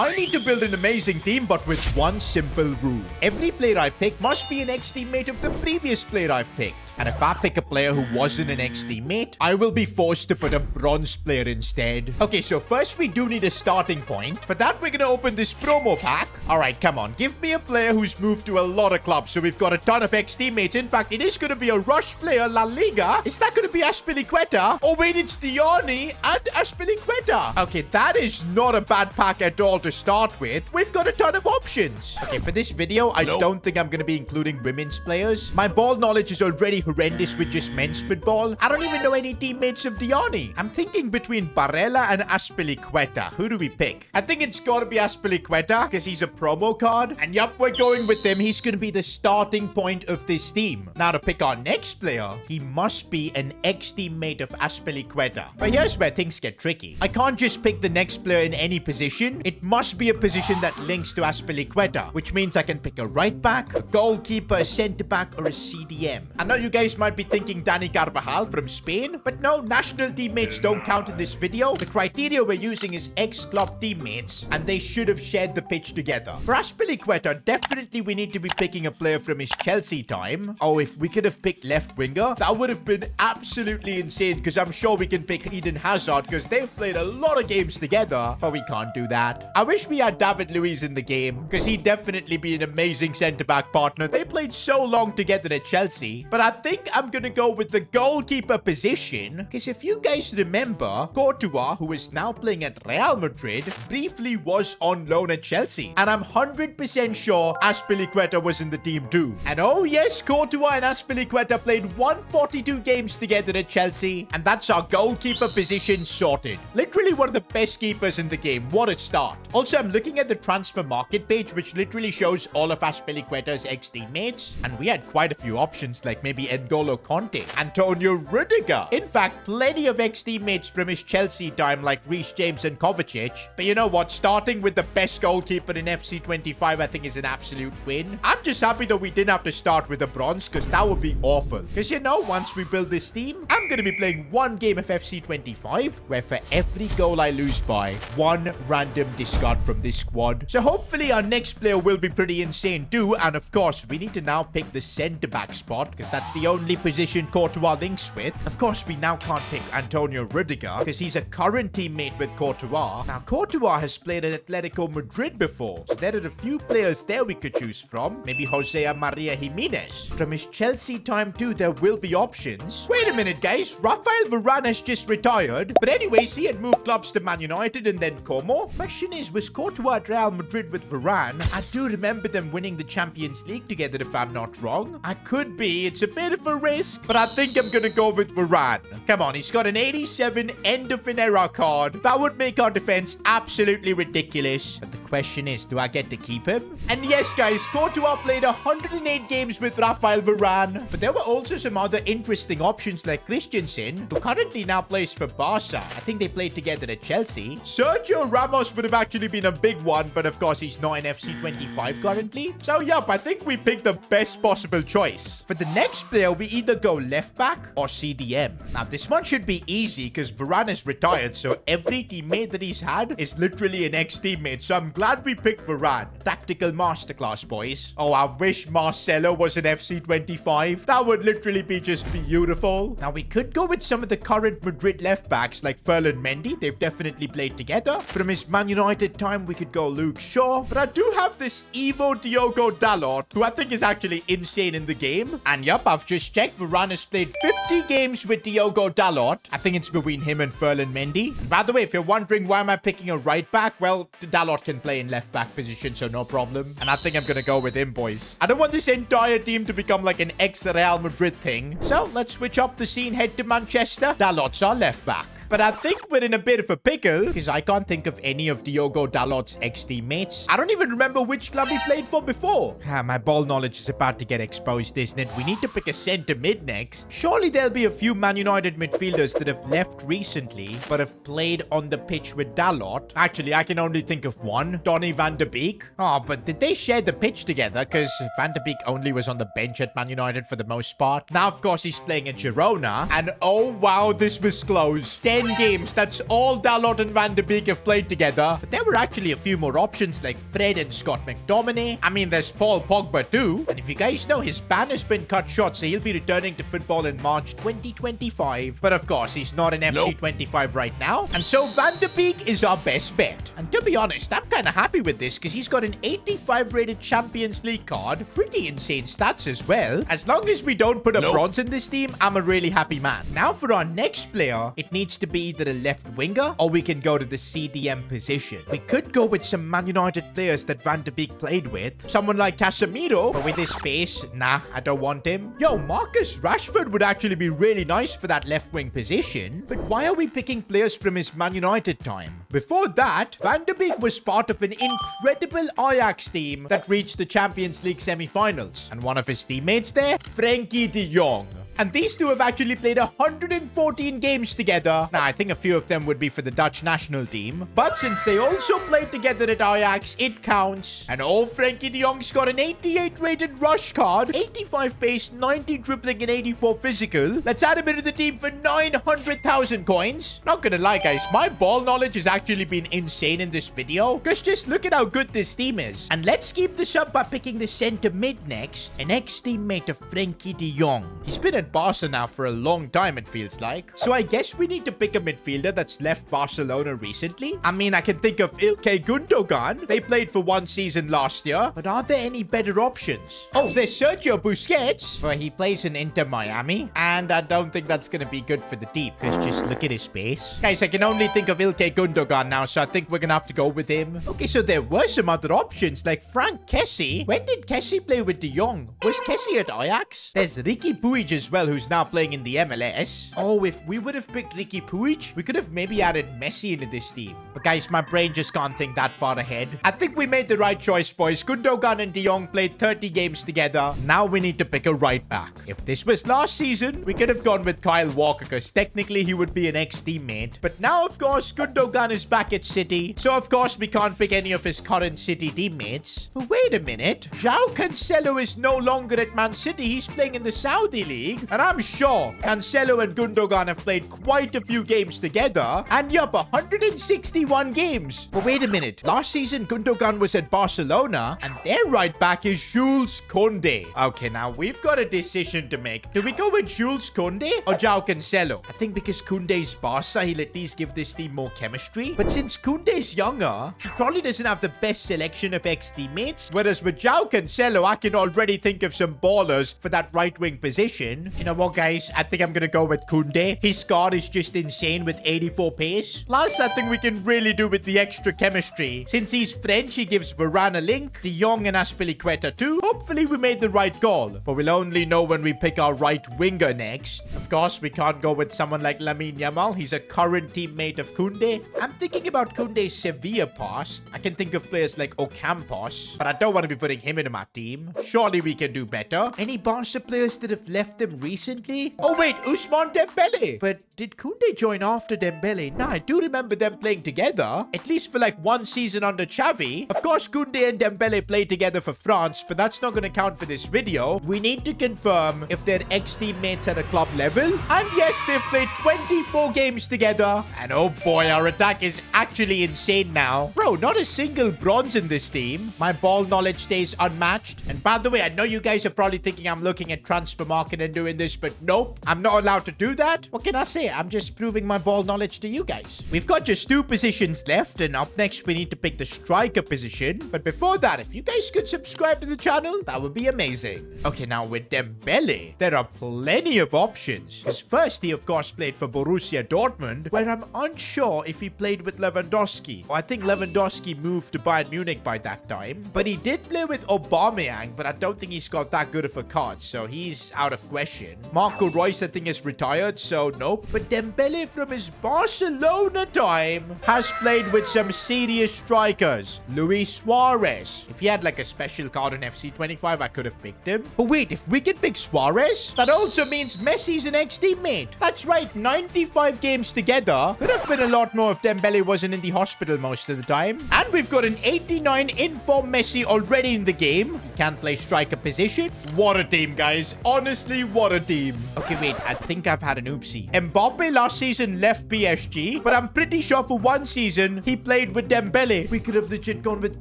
I need to build an amazing team, but with one simple rule. Every player I pick must be an ex-teammate of the previous player I've picked. And if I pick a player who wasn't an ex-teammate, I will be forced to put a bronze player instead. Okay, so first we do need a starting point. For that, we're gonna open this promo pack. All right, come on. Give me a player who's moved to a lot of clubs. So we've got a ton of ex-teammates. In fact, it is gonna be a Rush player, La Liga. Is that gonna be Azpilicueta? Oh, wait, it's Diani and Azpilicueta. Okay, that is not a bad pack at all to start with. We've got a ton of options. Okay, for this video, I don't think I'm gonna be including women's players. My ball knowledge is already horrendous with just men's football. I don't even know any teammates of Diani. I'm thinking between Barella and Azpilicueta. Who do we pick? I think it's gotta be Azpilicueta because he's a promo card. And yup, we're going with him. He's gonna be the starting point of this team. Now to pick our next player, he must be an ex-teammate of Azpilicueta. But here's where things get tricky. I can't just pick the next player in any position. It must be a position that links to Azpilicueta, which means I can pick a right back, a goalkeeper, a centre back, or a CDM. I know you guys might be thinking Dani Carvajal from Spain, but no, national teammates don't count in this video. The criteria we're using is ex-club teammates, and they should have shared the pitch together. For Azpilicueta, definitely we need to be picking a player from his Chelsea time. Oh, if we could have picked left winger, that would have been absolutely insane, because I'm sure we can pick Eden Hazard, because they've played a lot of games together, but we can't do that. I wish we had David Luiz in the game, because he'd definitely be an amazing centre-back partner. They played so long together at Chelsea, but I think I'm gonna go with the goalkeeper position, because if you guys remember, Courtois, who is now playing at Real Madrid, briefly was on loan at Chelsea, and I'm 100% sure Azpilicueta was in the team too. And oh yes, Courtois and Azpilicueta played 142 games together at Chelsea, and that's our goalkeeper position sorted. Literally one of the best keepers in the game. What a start. Also, I'm looking at the transfer market page, which literally shows all of Azpilicueta's ex-teammates, and we had quite a few options, like maybe N'Golo Conte, Antonio Rudiger. In fact, plenty of ex-teammates from his Chelsea time, like Reece James and Kovacic. But you know what? Starting with the best goalkeeper in FC25, I think is an absolute win. I'm just happy that we didn't have to start with a bronze, because that would be awful. Because you know, once we build this team, I'm going to be playing one game of FC25, where for every goal I lose by, one random discard from this squad. So hopefully our next player will be pretty insane too. And of course, we need to now pick the centre-back spot, because that's the only position Courtois links with. Of course, we now can't pick Antonio Rudiger, because he's a current teammate with Courtois. Now, Courtois has played at Atletico Madrid before, so there are a few players there we could choose from. Maybe Jose Maria Jimenez. From his Chelsea time too, there will be options. Wait a minute, guys. Rafael Varane has just retired. But anyways, he had moved clubs to Man United and then Como. Question is, was Courtois at Real Madrid with Varane? I do remember them winning the Champions League together, if I'm not wrong. I could be. It's a bit of a risk, but I think I'm gonna go with Varane. Come on, he's got an 87 end of an era card. That would make our defense absolutely ridiculous. But the question is, do I get to keep him? And yes, guys, Courtois played 108 games with Rafael Varane. But there were also some other interesting options like Christensen, who currently now plays for Barca. I think they played together at Chelsea. Sergio Ramos would have actually been a big one, but of course he's not in FC25 currently. So yup, I think we picked the best possible choice. For the next player, we either go left back or CDM. Now this one should be easy because Varane is retired, so every teammate that he's had is literally an ex-teammate. So I'm glad we picked Varane. Tactical masterclass, boys. Oh, I wish Marcelo was an FC25. That would literally be just beautiful. Now we could go with some of the current Madrid left backs like Ferland Mendy. They've definitely played together. From his Man United time, we could go Luke Shaw. But I do have this Ivo Diogo Dalot, who I think is actually insane in the game. And yup, I've just checked. Varane has played 50 games with Diogo Dalot. I think it's between him and Ferland Mendy. And by the way, if you're wondering why am I picking a right back, well, Dalot can play in left back position, so no problem. And I think I'm gonna go with him, boys. I don't want this entire team to become like an ex-Real Madrid thing. So let's switch up the scene, head to Manchester. Dalot's our left back. But I think we're in a bit of a pickle because I can't think of any of Diogo Dalot's ex-teammates. I don't even remember which club he played for before. My ball knowledge is about to get exposed, isn't it? We need to pick a centre mid next. Surely there'll be a few Man United midfielders that have left recently but have played on the pitch with Dalot. Actually, I can only think of one. Donny van de Beek. Oh, but did they share the pitch together? Because Van de Beek only was on the bench at Man United for the most part. Now, of course, he's playing at Girona. And oh, wow, this was close. 10 10 games. That's all Dalot and Van de Beek have played together. But there were actually a few more options like Fred and Scott McTominay. I mean, there's Paul Pogba too. And if you guys know, his ban has been cut short, so he'll be returning to football in March 2025. But of course, he's not an FC25 right now. And so Van de Beek is our best bet. And to be honest, I'm kind of happy with this because he's got an 85 rated Champions League card. Pretty insane stats as well. As long as we don't put a bronze in this team, I'm a really happy man. Now for our next player, it needs to be either a left winger or we can go to the CDM position. We could go with some Man United players that Van de Beek played with. Someone like Casemiro, but with his space, nah, I don't want him. Yo, Marcus Rashford would actually be really nice for that left wing position. But why are we picking players from his Man United time? Before that, Van de Beek was part of an incredible Ajax team that reached the Champions League semi-finals. And one of his teammates there, Frenkie de Jong. And these two have actually played 114 games together. Now, I think a few of them would be for the Dutch national team. But since they also played together at Ajax, it counts. And Frenkie de Jong's got an 88 rated rush card, 85 pace, 90 dribbling, and 84 physical. Let's add him into the team for 900,000 coins. Not gonna lie, guys, my ball knowledge has actually been insane in this video. Because just look at how good this team is. And let's keep this up by picking the center mid next. An ex-teammate of Frenkie de Jong. He's been at Barca now for a long time, it feels like. So I guess we need to pick a midfielder that's left Barcelona recently. I mean, I can think of Ilkay Gundogan. They played for one season last year. But are there any better options? Oh, there's Sergio Busquets. But he plays in Inter Miami. And I don't think that's going to be good for the team. Because just look at his pace. Guys, I can only think of Ilkay Gundogan now. So I think we're going to have to go with him. Okay, so there were some other options like Frank Kessie. When did Kessie play with De Jong? Was Kessie at Ajax? There's Ricky Puig as well, who's now playing in the MLS. Oh, if we would have picked Ricky Puig, we could have maybe added Messi into this team. But guys, my brain just can't think that far ahead. I think we made the right choice, boys. Gundogan and De Jong played 30 games together. Now we need to pick a right back. If this was last season, we could have gone with Kyle Walker because technically he would be an ex-teammate. But now, of course, Gundogan is back at City. So, of course, we can't pick any of his current City teammates. But wait a minute. João Cancelo is no longer at Man City. He's playing in the Saudi League. And I'm sure Cancelo and Gundogan have played quite a few games together. And yup, 161 games. But wait a minute. Last season, Gundogan was at Barcelona. And their right back is Jules Koundé. Okay, now we've got a decision to make. Do we go with Jules Koundé or João Cancelo? I think because Koundé's Barca, he'll at least give this team more chemistry. But since Koundé's younger, he probably doesn't have the best selection of ex-teammates. Whereas with João Cancelo, I can already think of some ballers for that right-wing position. You know what, guys? I think I'm gonna go with Koundé. His card is just insane with 84 pace. Plus, I think we can really do with the extra chemistry. Since he's French, he gives Varane a link, De Jong and Azpilicueta too. Hopefully, we made the right call. But we'll only know when we pick our right winger next. Of course, we can't go with someone like Lamine Yamal. He's a current teammate of Koundé. I'm thinking about Koundé's Sevilla past. I can think of players like Ocampos, but I don't want to be putting him into my team. Surely we can do better. Any Barca players that have left them recently? Oh wait, Ousmane Dembele. But did Koundé join after Dembele? Nah, I do remember them playing together. At least for like one season under Xavi. Of course, Koundé and Dembele played together for France, but that's not going to count for this video. We need to confirm if they're ex-teammates at a club level. And yes, they've played 24 games together. And oh boy, our attack is actually insane now. Bro, not a single bronze in this team. My ball knowledge stays unmatched. And by the way, I know you guys are probably thinking I'm looking at transfer market and doing this, but nope, I'm not allowed to do that. What can I say? I'm just proving my ball knowledge to you guys. We've got just 2 positions left, and up next we need to pick the striker position. But before that, if you guys could subscribe to the channel, that would be amazing. Okay, now with Dembele, there are plenty of options. Because first, he of course played for Borussia Dortmund, where I'm unsure if he played with Lewandowski. I think Lewandowski moved to Bayern Munich by that time. But he did play with Aubameyang, but I don't think he's got that good of a card, so he's out of question. Marco Reus, I think, is retired, so nope. But Dembele from his Barcelona time has played with some serious strikers. Luis Suarez. If he had like a special card in FC25, I could have picked him. But wait, if we can pick Suarez, that also means Messi's an ex-teammate. That's right, 95 games together. Could have been a lot more if Dembele wasn't in the hospital most of the time. And we've got an 89 in-form Messi already in the game. He can't play striker position. What a team, guys. Honestly, what got a team. Okay, wait. I think I've had an oopsie. Mbappe last season left PSG, but I'm pretty sure for one season, he played with Dembele. We could have legit gone with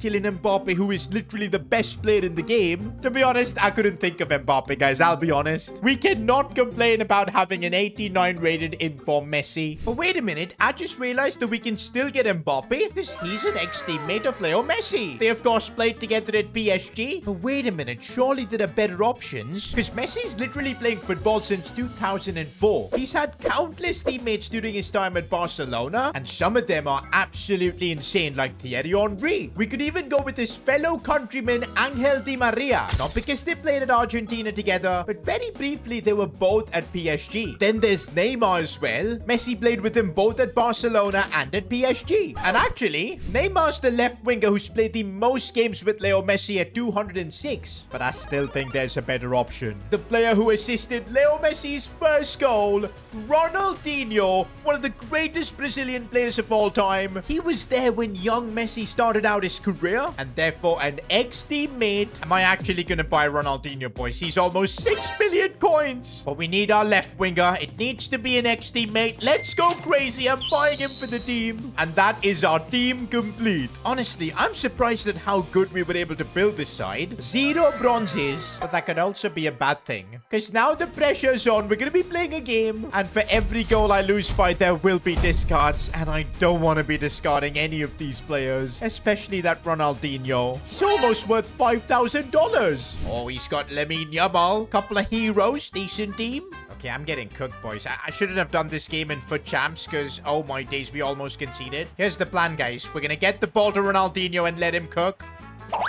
Kylian Mbappe, who is literally the best player in the game. To be honest, I couldn't think of Mbappe, guys. I'll be honest. We cannot complain about having an 89 rated inform Messi. But wait a minute. I just realized that we can still get Mbappe because he's an ex-teammate of Leo Messi. They, of course, played together at PSG. But wait a minute. Surely there are better options because Messi's literally playing football since 2004. He's had countless teammates during his time at Barcelona, and some of them are absolutely insane, like Thierry Henry. We could even go with his fellow countryman Angel Di Maria. Not because they played at Argentina together, but very briefly they were both at PSG. Then there's Neymar as well. Messi played with him both at Barcelona and at PSG. And actually, Neymar's the left winger who's played the most games with Leo Messi at 206. But I still think there's a better option. The player who assisted Leo Messi's first goal, Ronaldinho, one of the greatest Brazilian players of all time. He was there when young Messi started out his career, and therefore an ex-teammate. Am I actually gonna buy Ronaldinho, boys? He's almost 6 billion coins. But we need our left winger. It needs to be an ex-teammate. Let's go crazy. I'm buying him for the team. And that is our team complete. Honestly, I'm surprised at how good we were able to build this side. 0 bronzes, but that could also be a bad thing. Because now the pressure's on. We're gonna be playing a game, and for every goal I lose by, there will be discards, and I don't want to be discarding any of these players, especially that Ronaldinho. He's almost worth $5,000. Oh, he's got Lamine Yamal. Couple of heroes. Decent team. Okay, I'm getting cooked, boys. I shouldn't have done this game in Foot Champs because, oh my days, we almost conceded. Here's the plan, guys. We're going to get the ball to Ronaldinho and let him cook.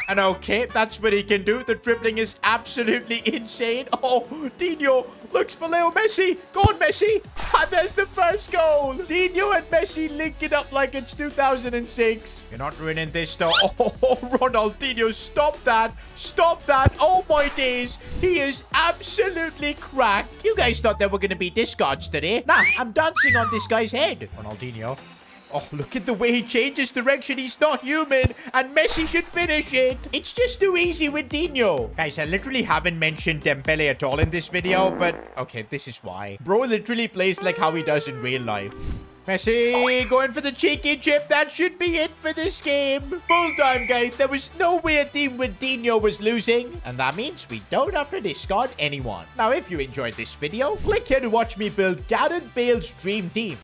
And okay, that's what he can do. The dribbling is absolutely insane. Oh, Dino looks for Leo Messi. Go on, Messi. And there's the first goal. Dino and Messi linking up like it's 2006. You're not ruining this, though. Oh, Ronaldinho, stop that. Stop that. Oh, my days. He is absolutely cracked. You guys thought there were going to be discards today. Nah, I'm dancing on this guy's head. Ronaldinho. Oh, look at the way he changes direction. He's not human. And Messi should finish it. It's just too easy with Dino. Guys, I literally haven't mentioned Dembele at all in this video. But, okay, this is why. Bro literally plays like how he does in real life. Messi going for the cheeky chip. That should be it for this game. Full time, guys. There was no way a team with Dino was losing. And that means we don't have to discard anyone. Now, if you enjoyed this video, click here to watch me build Gareth Bale's dream team.